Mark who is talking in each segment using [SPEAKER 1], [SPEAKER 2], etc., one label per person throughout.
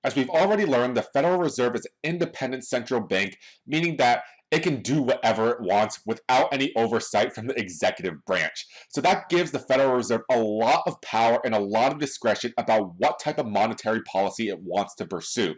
[SPEAKER 1] As we've already learned, the Federal Reserve is an independent central bank, meaning that it can do whatever it wants without any oversight from the executive branch. So that gives the Federal Reserve a lot of power and a lot of discretion about what type of monetary policy it wants to pursue.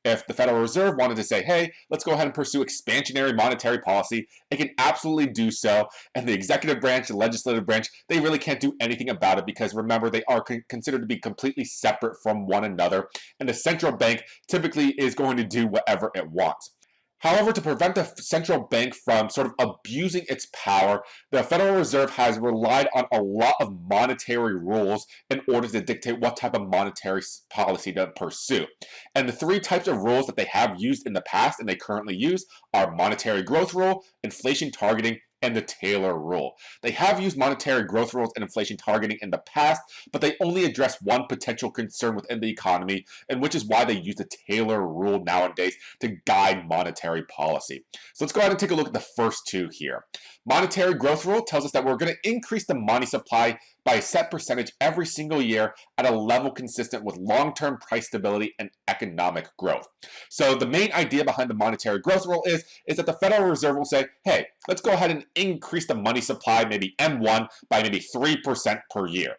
[SPEAKER 1] If the Federal Reserve wanted to say, hey, let's go ahead and pursue expansionary monetary policy, it can absolutely do so. And the executive branch, the legislative branch, they really can't do anything about it because remember, they are considered to be completely separate from one another. And the central bank typically is going to do whatever it wants. However, to prevent the central bank from sort of abusing its power, the Federal Reserve has relied on a lot of monetary rules in order to dictate what type of monetary policy to pursue. And the three types of rules that they have used in the past and they currently use are monetary growth rule, inflation targeting, and the Taylor rule. They have used monetary growth rules and inflation targeting in the past, but they only address one potential concern within the economy, and which is why they use the Taylor rule nowadays to guide monetary policy. So let's go ahead and take a look at the first two here. Monetary growth rule tells us that we're going to increase the money supply by a set percentage every single year at a level consistent with long-term price stability and economic growth. So the main idea behind the monetary growth rule is that the Federal Reserve will say, hey, let's go ahead and increase the money supply, maybe M1, by maybe 3% per year.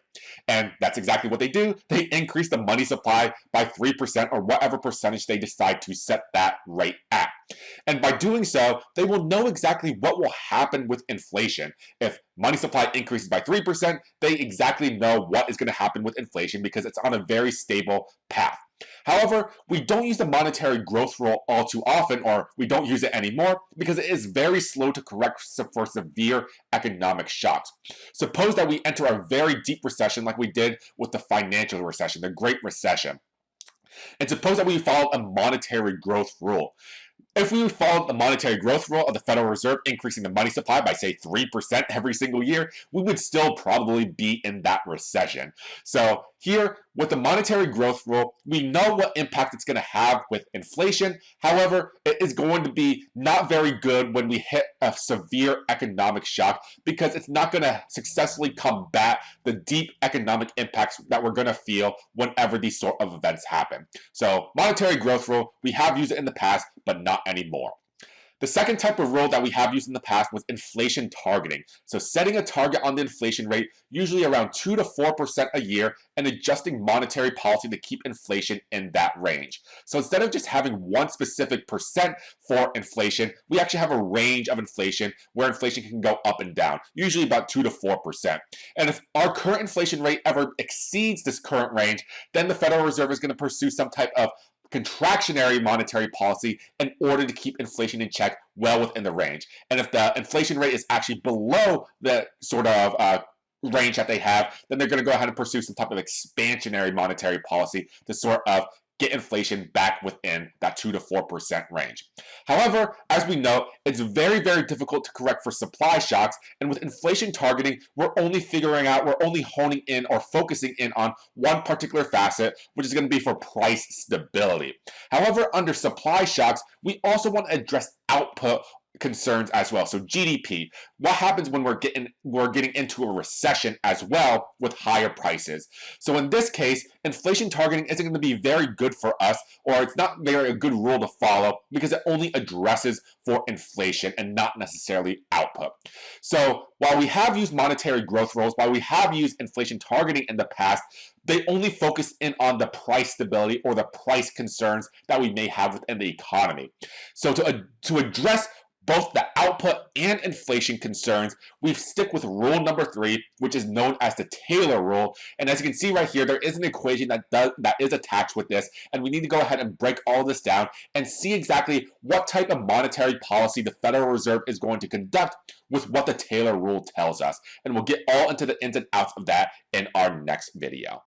[SPEAKER 1] And that's exactly what they do. They increase the money supply by 3% or whatever percentage they decide to set that rate at. And by doing so, they will know exactly what will happen with inflation. If money supply increases by 3%, they exactly know what is going to happen with inflation because it's on a very stable path. However, we don't use the monetary growth rule all too often, or we don't use it anymore because it is very slow to correct for severe economic shocks. Suppose that we enter a very deep recession like we did with the financial recession, the Great Recession. And suppose that we follow a monetary growth rule. If we followed the monetary growth rule of the Federal Reserve increasing the money supply by, say, 3% every single year, we would still probably be in that recession. So here, with the monetary growth rule, we know what impact it's going to have with inflation. However, it is going to be not very good when we hit a severe economic shock because it's not going to successfully combat the deep economic impacts that we're going to feel whenever these sort of events happen. So monetary growth rule, we have used it in the past, but not anymore. The second type of rule that we have used in the past was inflation targeting. So setting a target on the inflation rate, usually around 2 to 4% a year, and adjusting monetary policy to keep inflation in that range. So instead of just having one specific percent for inflation, we actually have a range of inflation where inflation can go up and down, usually about 2 to 4%. And if our current inflation rate ever exceeds this current range, then the Federal Reserve is going to pursue some type of contractionary monetary policy in order to keep inflation in check well within the range. And if the inflation rate is actually below the sort of range that they have, then they're going to go ahead and pursue some type of expansionary monetary policy to sort of get inflation back within that 2 to 4% range. However, as we know, it's very, very difficult to correct for supply shocks, and with inflation targeting, we're only honing in or focusing in on one particular facet, which is going to be for price stability. However, under supply shocks, we also want to address output concerns as well. So GDP, what happens when we're getting into a recession as well with higher prices? So in this case, inflation targeting isn't going to be very good for us, or it's not very a good rule to follow because it only addresses for inflation and not necessarily output. So while we have used monetary growth rules, while we have used inflation targeting in the past, they only focus in on the price stability or the price concerns that we may have within the economy. So to address both the output and inflation concerns, we stick with rule number 3, which is known as the Taylor rule. And as you can see right here, there is an equation that is attached with this, and we need to go ahead and break all this down and see exactly what type of monetary policy the Federal Reserve is going to conduct with what the Taylor rule tells us. And we'll get all into the ins and outs of that in our next video.